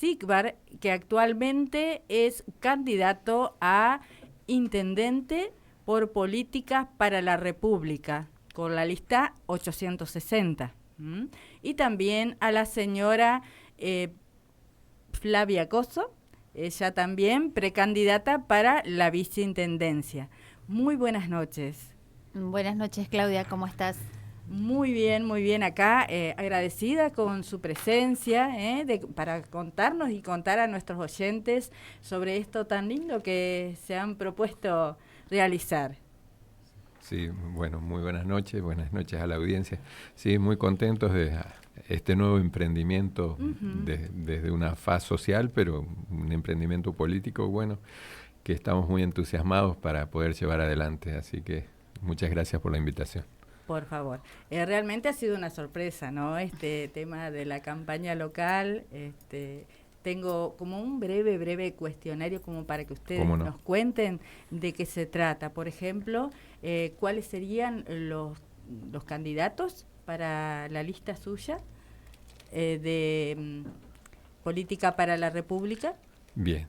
Sigvar, que actualmente es candidato a intendente por Políticas para la República, con la lista 860. Y también a la señora Flavia Coso, ella también precandidata para la viceintendencia. Muy buenas noches. Buenas noches, Claudia, ¿cómo estás? Muy bien acá, agradecida con su presencia, para contarnos y contar a nuestros oyentes sobre esto tan lindo que se han propuesto realizar. Sí, bueno, muy buenas noches a la audiencia. Sí, muy contentos de este nuevo emprendimiento desde una faz social, pero un emprendimiento político, bueno, que estamos muy entusiasmados para poder llevar adelante. Así que muchas gracias por la invitación. Por favor. Realmente ha sido una sorpresa, ¿no? Este tema de la campaña local. Tengo como un breve cuestionario como para que ustedes nos cuenten de qué se trata. Por ejemplo, ¿cuáles serían los candidatos para la lista suya de Política para la República? Bien,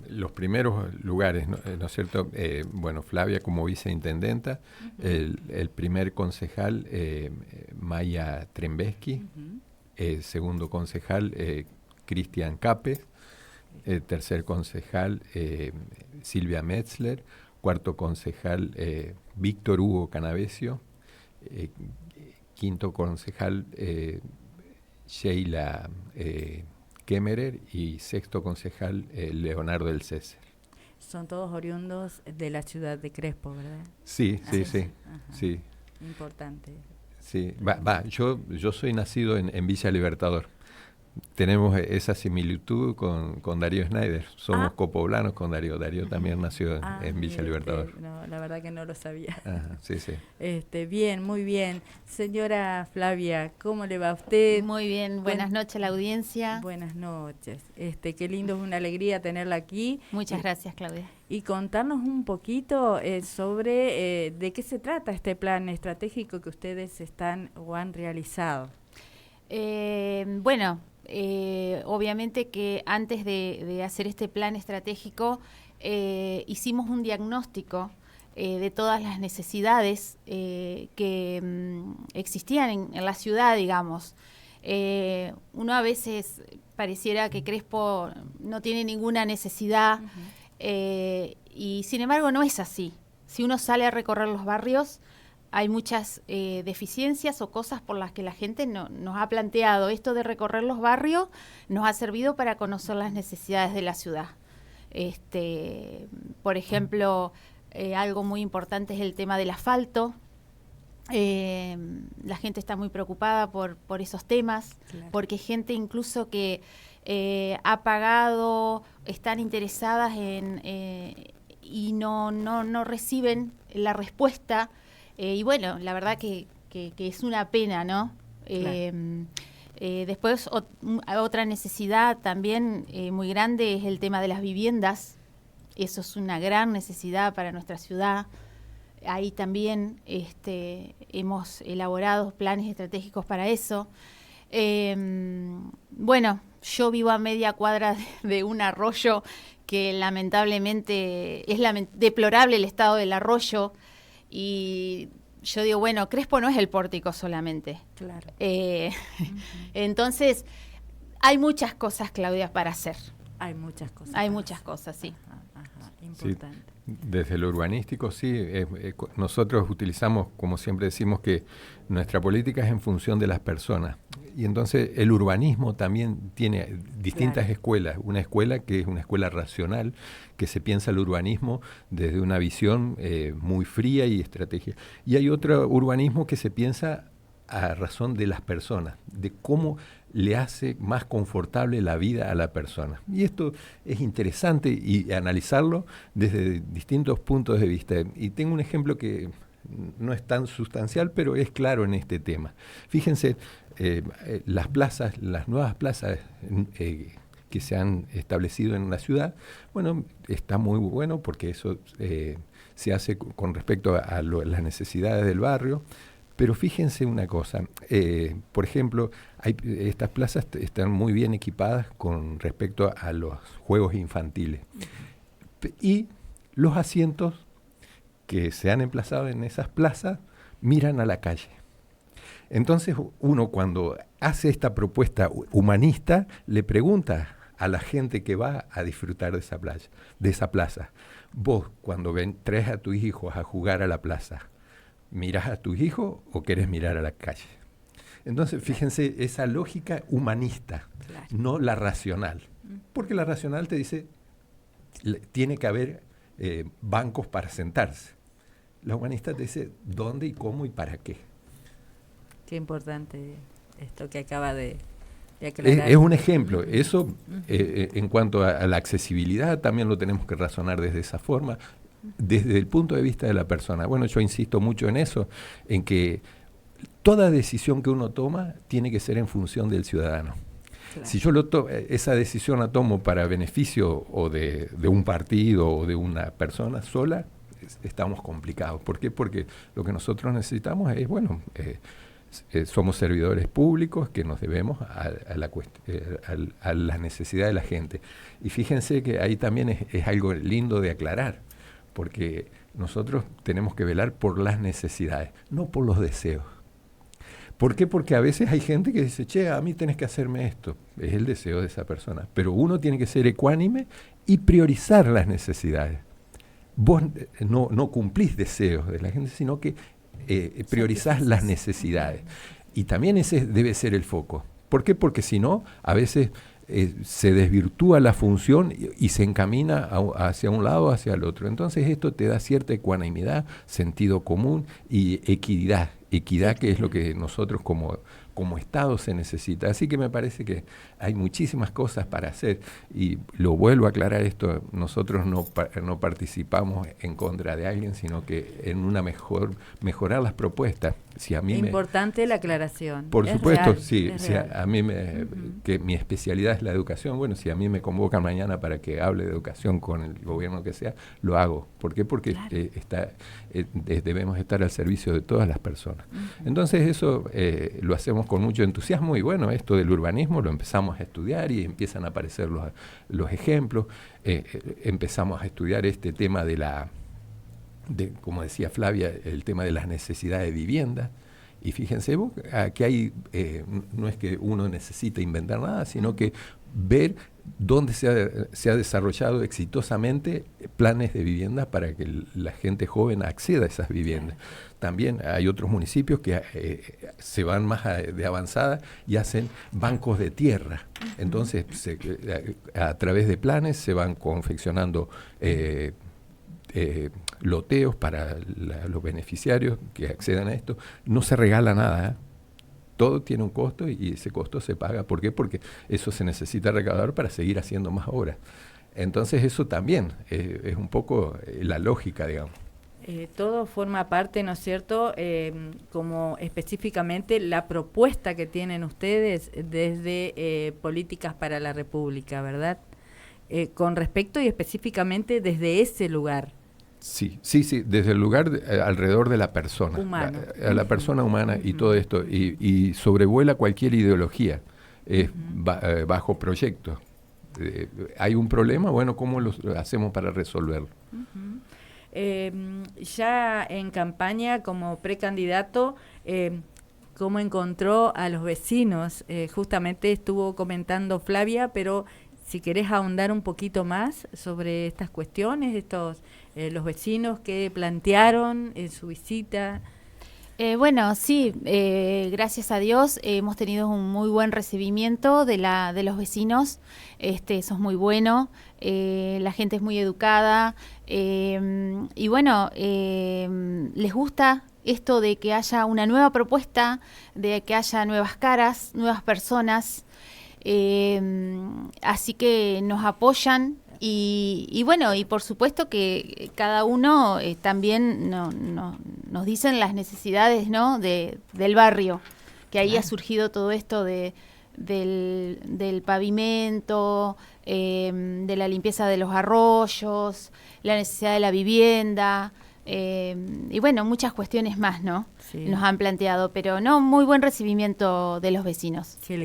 los primeros lugares, ¿no es cierto? Bueno, Flavia como viceintendenta, el primer concejal, Maya Trembeschi, segundo concejal, Cristian Capes, tercer concejal, Silvia Metzler, cuarto concejal, Víctor Hugo Canavesio, quinto concejal, Sheila Kemmerer, y sexto concejal, Leonardo del César. Son todos oriundos de la ciudad de Crespo, ¿verdad? Sí. Importante. Sí, yo soy nacido en Villa Libertador. Tenemos esa similitud con Darío Schneider. Somos copoblanos con Darío. Darío también nació en Villa Libertador. No, la verdad que no lo sabía. Sí. Bien, muy bien. Señora Flavia, ¿cómo le va a usted? Muy bien, buenas noches a la audiencia. Buenas noches. Qué lindo, es una alegría tenerla aquí. Muchas gracias, Claudia. Y contarnos un poquito sobre de qué se trata este plan estratégico que ustedes están o han realizado. Obviamente que antes de hacer este plan estratégico hicimos un diagnóstico de todas las necesidades que existían en la ciudad, digamos. Uno a veces pareciera que Crespo no tiene ninguna necesidad y sin embargo no es así. Si uno sale a recorrer los barrios, hay muchas deficiencias o cosas por las que la gente nos ha planteado. Esto de recorrer los barrios nos ha servido para conocer las necesidades de la ciudad. Por ejemplo, algo muy importante es el tema del asfalto. La gente está muy preocupada por esos temas, claro, porque gente incluso que ha pagado, están interesadas y no reciben la respuesta. Y bueno, la verdad que es una pena, ¿no? Claro. Después, otra necesidad también muy grande es el tema de las viviendas. Eso es una gran necesidad para nuestra ciudad. Ahí también hemos elaborado planes estratégicos para eso. Bueno, yo vivo a media cuadra de un arroyo que lamentablemente es deplorable el estado del arroyo. Y yo digo, bueno, Crespo no es el pórtico solamente. Claro. Entonces, hay muchas cosas, Claudia, para hacer. Hay muchas cosas. Hay muchas cosas, sí. Importante. Sí, desde lo urbanístico, sí. Nosotros utilizamos, como siempre decimos, que nuestra política es en función de las personas. Y entonces el urbanismo también tiene distintas escuelas. Una escuela que es una escuela racional, que se piensa el urbanismo desde una visión muy fría y estratégica. Y hay otro urbanismo que se piensa a razón de las personas, de cómo le hace más confortable la vida a la persona. Y esto es interesante y analizarlo desde distintos puntos de vista. Y tengo un ejemplo que no es tan sustancial, pero es claro en este tema. Fíjense, las plazas, las nuevas plazas que se han establecido en la ciudad, bueno, está muy bueno porque eso se hace con respecto a las necesidades del barrio, Pero fíjense una cosa, por ejemplo, estas plazas están muy bien equipadas con respecto a los juegos infantiles. Y los asientos que se han emplazado en esas plazas miran a la calle. Entonces uno, cuando hace esta propuesta humanista, le pregunta a la gente que va a disfrutar de esa plaza, vos cuando traes a tus hijos a jugar a la plaza, ¿mirás a tus hijos o querés mirar a la calle? Entonces, fíjense, esa lógica humanista, claro, no la racional. Porque la racional te dice, tiene que haber bancos para sentarse. La humanista te dice, ¿dónde y cómo y para qué? Qué importante esto que acaba de aclarar. Es un ejemplo. Eso, en cuanto a la accesibilidad, también lo tenemos que razonar desde esa forma, desde el punto de vista de la persona. Bueno, yo insisto mucho en eso, en que toda decisión que uno toma tiene que ser en función del ciudadano. Claro. Si yo esa decisión la tomo para beneficio o de un partido o de una persona sola, estamos complicados. ¿Por qué? Porque lo que nosotros necesitamos es, bueno, somos servidores públicos que nos debemos a la necesidad de la gente. Y fíjense que ahí también es algo lindo de aclarar, porque nosotros tenemos que velar por las necesidades, no por los deseos. ¿Por qué? Porque a veces hay gente que dice, che, a mí tenés que hacerme esto. Es el deseo de esa persona. Pero uno tiene que ser ecuánime y priorizar las necesidades. Vos no cumplís deseos de la gente, sino que priorizás las necesidades. Y también ese debe ser el foco. ¿Por qué? Porque si no, a veces se desvirtúa la función y se encamina hacia un lado o hacia el otro. Entonces esto te da cierta ecuanimidad, sentido común y equidad. Equidad, que es lo que nosotros como Estado se necesita. Así que me parece que hay muchísimas cosas para hacer, y lo vuelvo a aclarar esto, nosotros no participamos en contra de alguien, sino que en mejorar las propuestas. Si a mí importante la aclaración. Por supuesto, real, sí, si a mí que mi especialidad es la educación, bueno, si a mí me convocan mañana para que hable de educación con el gobierno que sea, lo hago. ¿Por qué? Porque claro, debemos estar al servicio de todas las personas. Entonces eso lo hacemos con mucho entusiasmo, y bueno, esto del urbanismo lo empezamos a estudiar y empiezan a aparecer los ejemplos. Empezamos a estudiar este tema como decía Flavia, el tema de las necesidades de vivienda. Y fíjense vos, aquí hay, no es que uno necesite inventar nada, sino que ver dónde se ha desarrollado exitosamente planes de vivienda para que la gente joven acceda a esas viviendas. También hay otros municipios que se van más de avanzada y hacen bancos de tierra. Entonces, a través de planes se van confeccionando loteos para los beneficiarios que accedan a esto. No se regala nada, ¿eh? Todo tiene un costo y ese costo se paga. ¿Por qué? Porque eso se necesita recaudar para seguir haciendo más obras. Entonces eso también es un poco la lógica, digamos. Todo forma parte, ¿no es cierto?, como específicamente la propuesta que tienen ustedes desde Políticas para la República, ¿verdad? Con respecto y específicamente desde ese lugar. Sí, desde el lugar alrededor de la persona, la persona humana y todo esto, y sobrevuela cualquier ideología, bajo proyectos. ¿Hay un problema? Bueno, ¿cómo lo hacemos para resolverlo? Ya en campaña, como precandidato, ¿cómo encontró a los vecinos? Justamente estuvo comentando Flavia, pero si querés ahondar un poquito más sobre estas cuestiones, los vecinos que plantearon en su visita. Bueno, sí, gracias a Dios hemos tenido un muy buen recibimiento de los vecinos. Eso es muy bueno. La gente es muy educada y bueno, les gusta esto de que haya una nueva propuesta, de que haya nuevas caras, nuevas personas. Así que nos apoyan. Y bueno, y por supuesto que cada uno también nos dicen las necesidades, ¿no?, del barrio, que ahí ha surgido todo esto del pavimento, de la limpieza de los arroyos, la necesidad de la vivienda, y bueno, muchas cuestiones más, ¿no? Sí. Nos han planteado, pero no, muy buen recibimiento de los vecinos. Qué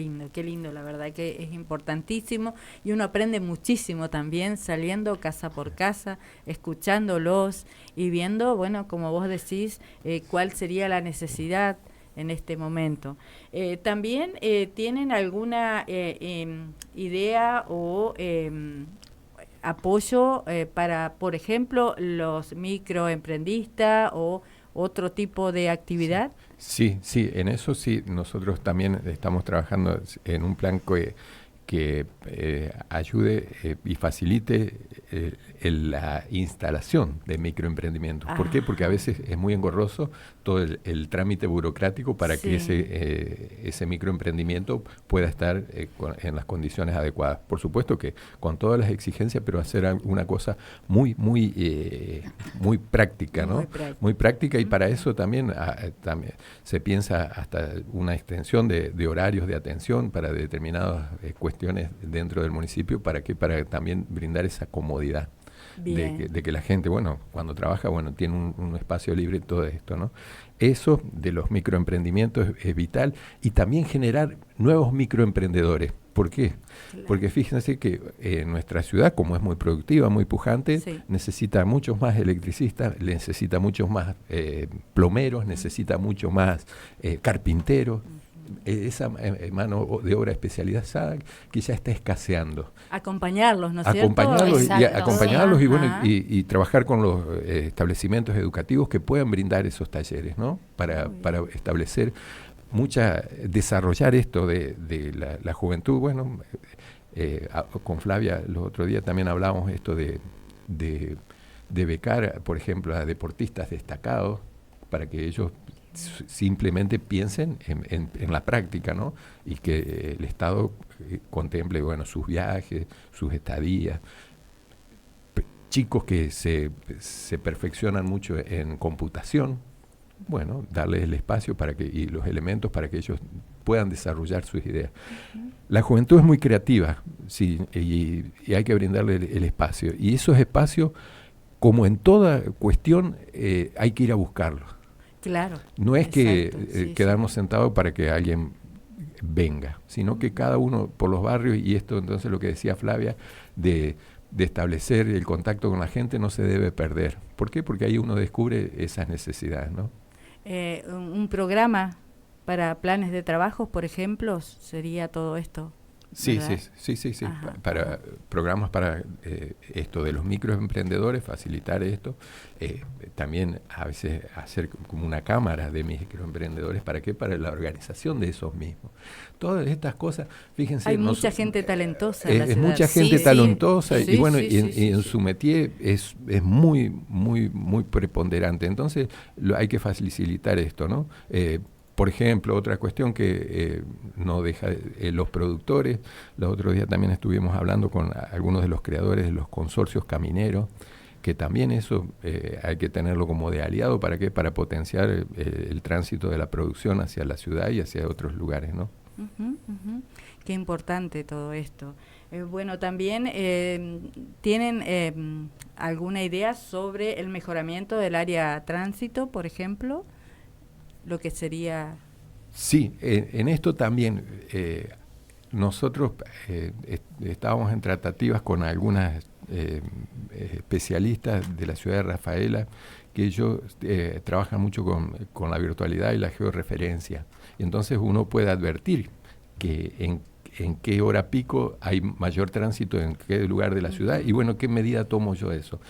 lindo, la verdad que es importantísimo y uno aprende muchísimo también saliendo casa por casa, escuchándolos y viendo, bueno, como vos decís, cuál sería la necesidad en este momento. También tienen alguna idea o apoyo para, por ejemplo, los microemprendistas o otro tipo de actividad. Sí, en eso sí, nosotros también estamos trabajando en un plan que ayude y facilite la instalación de microemprendimientos. ¿Por qué? Porque a veces es muy engorroso todo el trámite burocrático para que ese microemprendimiento pueda estar en las condiciones adecuadas. Por supuesto que con todas las exigencias, pero hacer una cosa muy práctica, ¿no? Muy práctica, y para eso también se piensa hasta una extensión de horarios de atención para determinadas cuestiones dentro del municipio, para también brindar esa comodidad de que la gente, bueno, cuando trabaja, bueno, tiene un espacio libre y todo esto, ¿no? Eso de los microemprendimientos es vital, y también generar nuevos microemprendedores. ¿Por qué? Claro. Porque fíjense que nuestra ciudad, como es muy productiva, muy pujante, necesita muchos más electricistas, necesita muchos más plomeros, necesita mucho más carpinteros. Esa mano de obra especializada que ya está escaseando. Acompañarlos, ¿no es cierto? Acompañarlos y bueno, y trabajar con los establecimientos educativos que puedan brindar esos talleres, ¿no? Para establecer desarrollar esto de la juventud. Bueno, con Flavia los otros días también hablábamos esto de becar, por ejemplo, a deportistas destacados para que ellos simplemente piensen en la práctica, ¿no? Y que el Estado contemple, bueno, sus viajes, sus estadías. Chicos que se perfeccionan mucho en computación, bueno, darles el espacio y los elementos para que ellos puedan desarrollar sus ideas. La juventud es muy creativa, sí, y hay que brindarle el espacio. Y esos espacios, como en toda cuestión, hay que ir a buscarlos. Claro. No es que quedarnos sentados para que alguien venga, sino que cada uno por los barrios, y esto entonces lo que decía Flavia, de establecer el contacto con la gente no se debe perder. ¿Por qué? Porque ahí uno descubre esas necesidades, ¿no? Un programa para planes de trabajo, por ejemplo, sería todo esto. Sí. Para programas para esto de los microemprendedores, facilitar esto. También a veces hacer como una cámara de microemprendedores. ¿Para qué? Para la organización de esos mismos. Todas estas cosas, fíjense. Hay mucha gente talentosa en la ciudad. Mucha gente talentosa y bueno, en su métier es muy preponderante. Entonces hay que facilitar esto, ¿no? Por ejemplo, otra cuestión que no deja los productores. Los otros días también estuvimos hablando con algunos de los creadores de los consorcios camineros, que también eso hay que tenerlo como de aliado. ¿Para qué? Para potenciar el tránsito de la producción hacia la ciudad y hacia otros lugares, ¿no? Qué importante todo esto. Bueno, también ¿tienen alguna idea sobre el mejoramiento del área tránsito, por ejemplo? Lo que sería... Sí, en esto también nosotros estábamos en tratativas con algunas especialistas de la ciudad de Rafaela, que ellos trabajan mucho con la virtualidad y la georreferencia. Y entonces uno puede advertir que en qué hora pico hay mayor tránsito, en qué lugar de la ciudad, y bueno, qué medida tomo yo de eso.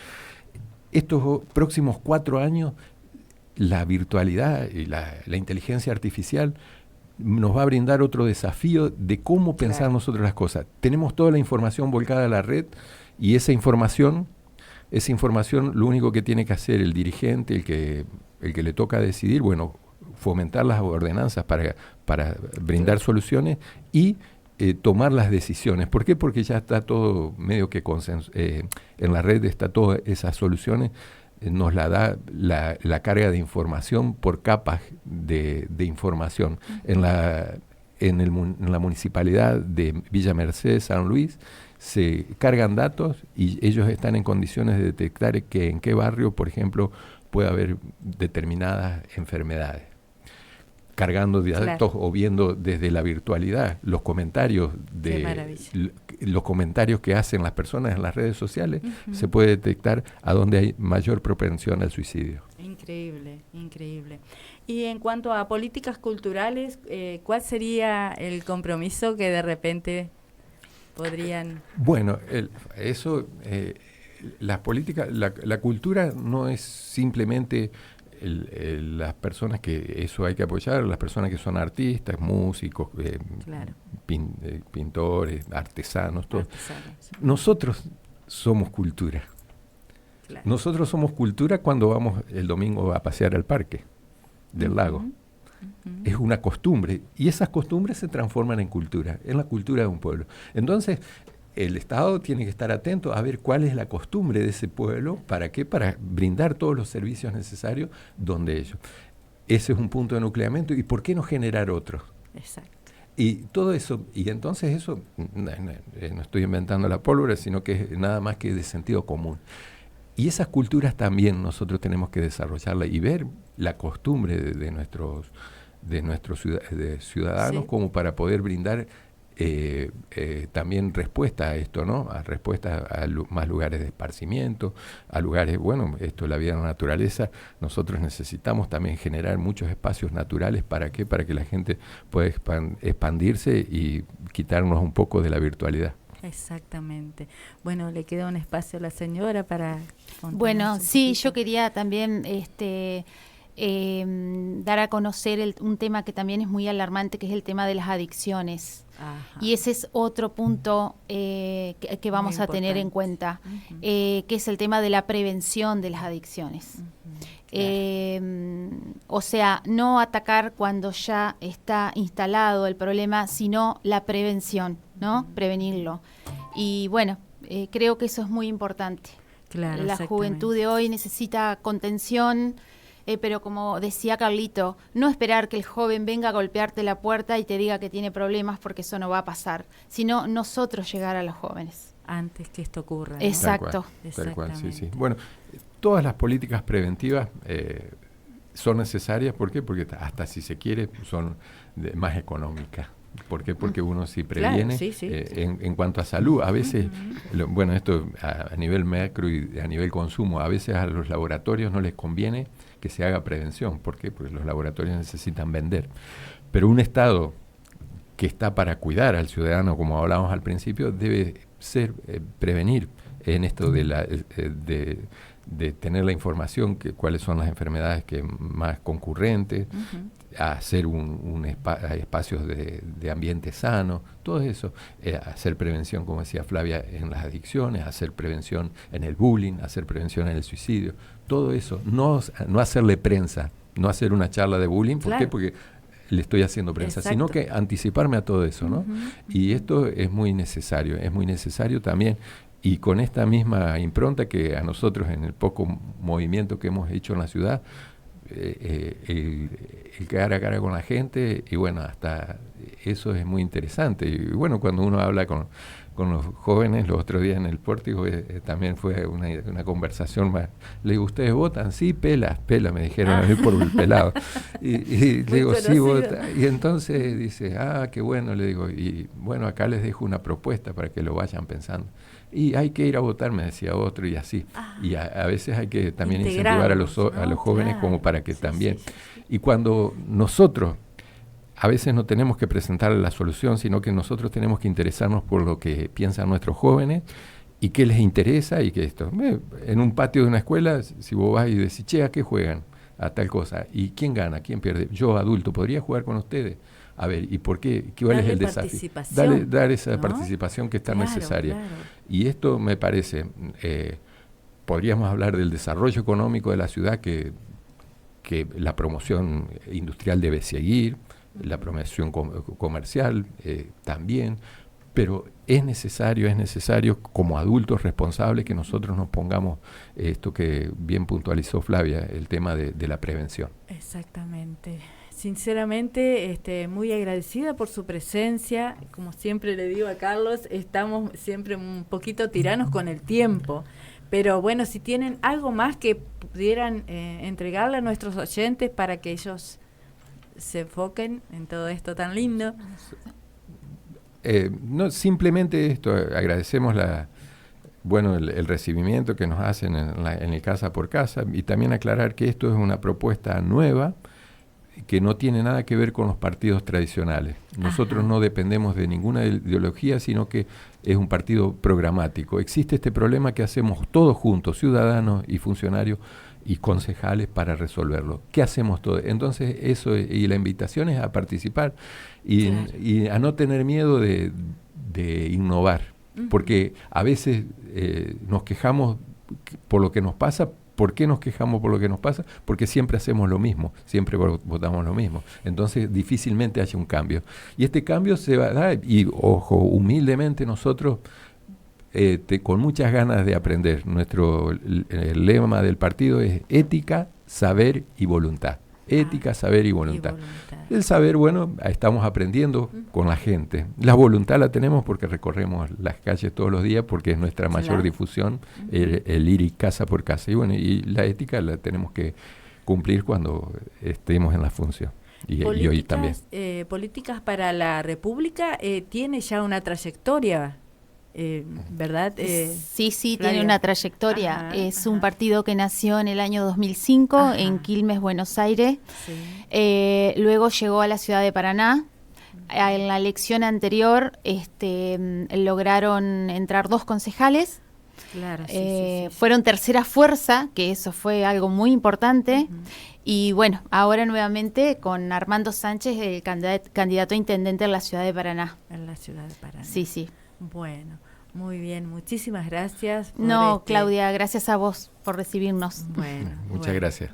Estos próximos 4 años, la virtualidad y la inteligencia artificial nos va a brindar otro desafío de cómo pensar nosotros las cosas. Tenemos toda la información volcada a la red, y esa información lo único que tiene que hacer el dirigente, el que le toca decidir, bueno, fomentar las ordenanzas para brindar soluciones y tomar las decisiones. ¿Por qué? Porque ya está todo medio que en la red está todas esas soluciones. Nos la da la carga de información por capas de información. En la municipalidad de Villa Mercedes, San Luis, se cargan datos y ellos están en condiciones de detectar en qué barrio, por ejemplo, puede haber determinadas enfermedades. Cargando de datos o viendo desde la virtualidad los comentarios que hacen las personas en las redes sociales, se puede detectar a dónde hay mayor propensión al suicidio. Increíble, increíble. Y en cuanto a políticas culturales, ¿cuál sería el compromiso que de repente podrían...? Bueno, las políticas, la cultura no es simplemente las personas que eso hay que apoyar, las personas que son artistas, músicos, pintores, artesanos, todos. Nosotros somos cultura. Claro. Nosotros somos cultura cuando vamos el domingo a pasear al parque del lago. Es una costumbre, y esas costumbres se transforman en cultura, en la cultura de un pueblo. Entonces, el Estado tiene que estar atento a ver cuál es la costumbre de ese pueblo, ¿para qué? Para brindar todos los servicios necesarios donde ellos. Ese es un punto de nucleamiento, ¿y por qué no generar otros? Exacto. Y todo eso, y entonces eso, no estoy inventando la pólvora, sino que es nada más que de sentido común. Y esas culturas también nosotros tenemos que desarrollarlas y ver la costumbre de nuestros ciudadanos, como para poder brindar también respuesta a esto, ¿no? A respuesta a más lugares de esparcimiento, a lugares, esto es la vida en la naturaleza. Nosotros necesitamos también generar muchos espacios naturales. ¿Para qué? Para que la gente pueda expandirse y quitarnos un poco de la virtualidad. Exactamente. Bueno, le queda un espacio a la señora para... Bueno, sí, yo quería también dar a conocer un tema que también es muy alarmante, que es el tema de las adicciones. Ajá. Y ese es otro punto que vamos a tener en cuenta, que es el tema de la prevención de las adicciones. O sea, no atacar cuando ya está instalado el problema, sino la prevención, ¿no? Prevenirlo. Y bueno, creo que eso es muy importante. Claro, la juventud de hoy necesita contención, pero como decía Carlito, no esperar que el joven venga a golpearte la puerta y te diga que tiene problemas, porque eso no va a pasar, sino nosotros llegar a los jóvenes. Antes que esto ocurra, ¿no? Exacto. Tal cual, sí. Bueno, todas las políticas preventivas son necesarias. ¿Por qué? Porque hasta si se quiere son más económicas. ¿Por qué? Porque uno sí previene. Claro, sí. En cuanto a salud, a veces, esto a nivel macro y a nivel consumo, a veces a los laboratorios no les conviene que se haga prevención. ¿Por qué? Porque los laboratorios necesitan vender. Pero un Estado que está para cuidar al ciudadano, como hablábamos al principio, debe ser prevenir en esto de tener la información, cuáles son las enfermedades que más concurrentes, hacer espacios de ambiente sano, todo eso, hacer prevención, como decía Flavia, en las adicciones, hacer prevención en el bullying, hacer prevención en el suicidio, todo eso, no hacerle prensa, no hacer una charla de bullying. ¿Por qué? Porque le estoy haciendo prensa, sino que anticiparme a todo eso, ¿no? Y esto es muy necesario también. Y con esta misma impronta que a nosotros, en el poco movimiento que hemos hecho en la ciudad, el cara a cara con la gente, y hasta eso es muy interesante. Y cuando uno habla con los jóvenes, los otros días en el pórtico, también fue una conversación más. Le digo, ¿ustedes votan? Sí, pela, me dijeron a mí por el pelado. Y le digo, sí, vota. Y entonces dice, qué bueno, le digo, y acá les dejo una propuesta para que lo vayan pensando. Y hay que ir a votar, me decía otro, y así. Y a veces hay que también incentivar a los jóvenes, como para que también. Sí. Y cuando nosotros, a veces no tenemos que presentar la solución, sino que nosotros tenemos que interesarnos por lo que piensan nuestros jóvenes y qué les interesa, y que esto. En un patio de una escuela, si vos vas y decís, che, ¿a qué juegan? A tal cosa. ¿Y quién gana? ¿Quién pierde? Yo, adulto, ¿podría jugar con ustedes? A ver, ¿y por qué? ¿Cuál es el desafío? Dar esa participación que es tan necesaria. Claro. Y esto me parece, podríamos hablar del desarrollo económico de la ciudad, que la promoción industrial debe seguir, la promoción comercial también, pero es necesario como adultos responsables que nosotros nos pongamos esto que bien puntualizó Flavia, el tema de la prevención. Exactamente. Sinceramente, muy agradecida por su presencia. Como siempre le digo a Carlos, estamos siempre un poquito tiranos con el tiempo, Pero bueno, si tienen algo más que pudieran entregarle a nuestros oyentes para que ellos se enfoquen en todo esto tan lindo. No, simplemente esto, agradecemos el recibimiento que nos hacen en el Casa por Casa, y también aclarar que esto es una propuesta nueva que no tiene nada que ver con los partidos tradicionales. Nosotros no dependemos de ninguna ideología, sino que es un partido programático. Existe este problema que hacemos todos juntos, ciudadanos y funcionarios y concejales, para resolverlo. ¿Qué hacemos todos? Entonces eso, y la invitación es a participar y a no tener miedo de innovar, porque a veces nos quejamos por lo que nos pasa. ¿Por qué nos quejamos por lo que nos pasa? Porque siempre hacemos lo mismo, siempre votamos lo mismo. Entonces difícilmente haya un cambio. Y este cambio se va a dar, y ojo, humildemente nosotros, con muchas ganas de aprender. El lema del partido es ética, saber y voluntad. Ética, saber y voluntad. El saber, bueno, estamos aprendiendo con la gente. La voluntad la tenemos porque recorremos las calles todos los días, porque es nuestra mayor difusión, el ir casa por casa. Y bueno, y la ética la tenemos que cumplir cuando estemos en la función. Y hoy también. Políticas para la República tiene ya una trayectoria, ¿verdad? Sí, tiene una trayectoria. Un partido que nació en el año 2005 en Quilmes, Buenos Aires. Sí. Luego llegó a la ciudad de Paraná. En la elección anterior lograron entrar 2 concejales. Claro, fueron tercera fuerza, que eso fue algo muy importante. Y bueno, ahora nuevamente con Armando Sánchez, el candidato a intendente en la ciudad de Paraná. En la ciudad de Paraná. Sí. Bueno, muy bien, muchísimas gracias. Claudia, gracias a vos por recibirnos. Muchas gracias.